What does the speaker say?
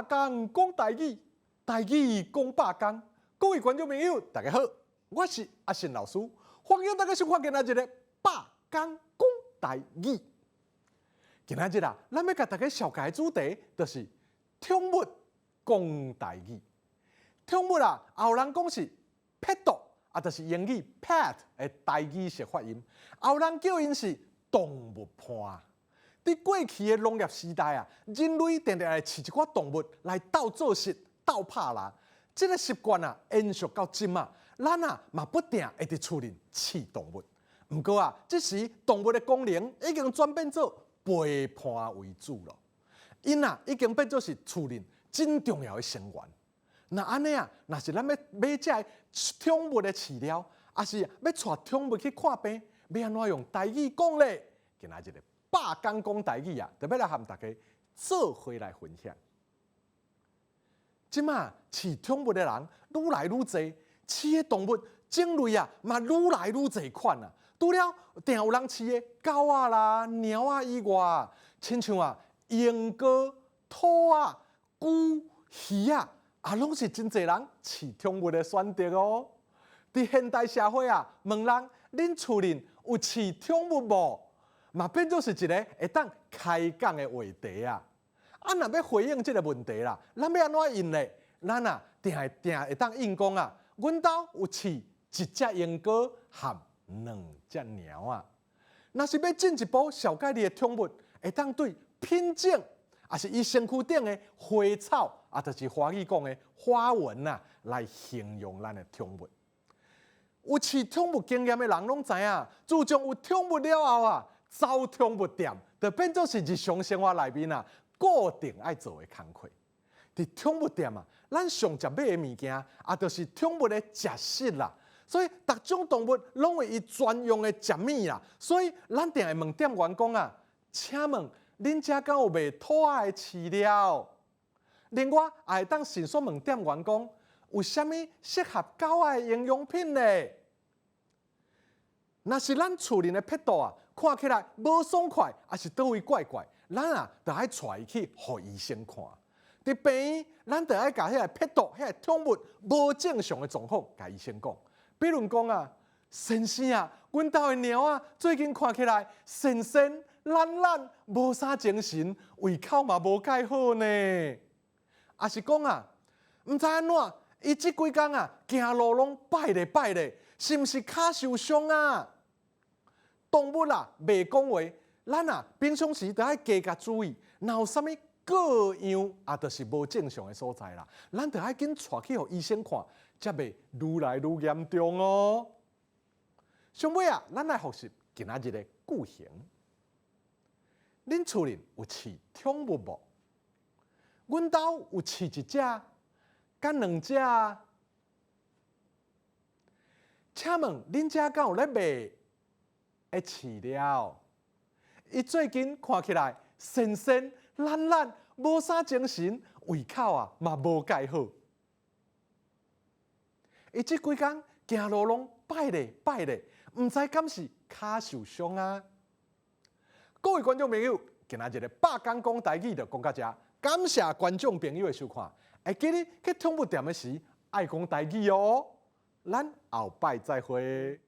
百工讲台语，台语讲百工。各位观众朋友，大家好，我是阿信老师，欢迎大家收看今仔日的百工讲台语。今仔日啊，咱要甲大家紹介的主題就是寵物講台語。寵物啊，有人講是 pet 啊，就是英語 pet 的台語式發音，有人叫因是動物伴。在過去的農業時代啊，人類定定來飼一寡動物來鬥做食、鬥拍啦。這個習慣啊，延續到今啊，咱啊嘛不定會佇厝裡飼動物。不過啊，這時動物的功能已經轉變做陪伴為主了。因啊已經變做是厝裡真重要的成員。那安尼啊，若是咱要買這寵物的飼料，還是要帶寵物去看病，要安怎用台語講咧？今仔日百工講台語啊，就要來和大家做伙來分享。即馬飼寵物的人愈來愈多，飼的動物種類啊嘛愈來愈多款啊。除了定有人飼的狗啊啦、貓啊以外，親像啊鸚哥、兔啊、龜、魚啊，也攏是真濟人飼寵物的選擇哦。在現代社會啊，問人恁厝裡有飼寵物無？嘛變做是一個會當開講的話題啊！啊，若要回應這個問題啦，咱要安怎應呢？咱啊，定會當應講啊，阮兜有飼一隻鸚哥和兩隻貓啊。若是要進一步了解你的寵物，會當對品種，也是伊身軀頂的花草，啊，就是華語講的花紋啊，來形容咱的寵物。有飼寵物經驗的人攏知影，自從有寵物了後啊，走寵物店就變做是日常生活內面啊固定愛做的工課。佇寵物店啊，咱上常買的物件啊，就是寵物的食食啦。所以各種動物攏有伊專用的食物啦。所以咱定會問店員講啊，請問恁遮敢有賣兔仔的飼料？另外也會當迅速問店員講，有啥物適合狗仔的營養品呢？若是咱厝裡的pet兔啊，看起來無爽快，還是倒位怪怪，咱啊就愛帶伊去互醫生看。佇病院，咱就愛甲迄個pet兔、迄個寵物無正常的狀況，甲醫生講。比如講啊，先生啊，阮兜的貓啊，最近看起來神神懶懶，無啥精神，胃口嘛無介好呢。也是講啊，毋知安怎，伊即幾工啊，行路攏擺咧擺咧，是毋是腳受傷啊？動物啊，袂講話，咱啊平常時就愛加較注意，若有啥物各樣啊，就是無正常的所在啦，咱就愛緊帶去互醫生看，才袂愈來愈嚴重哦。上尾啊，咱來複習今仔日的句型。恁厝裡有飼寵物無？阮兜有飼一隻，敢兩隻？請問恁遮敢有咧賣的飼料？伊最近看起來神神懶懶，無啥精神，胃口啊嘛無介好。伊即幾工行路攏擺咧擺咧，毋知敢是腳受傷啊？各位觀眾朋友，今仔日的百工講台語就講到這，感謝觀眾朋友的收看。會記得去寵物店的時愛講台語哦，咱後擺再會。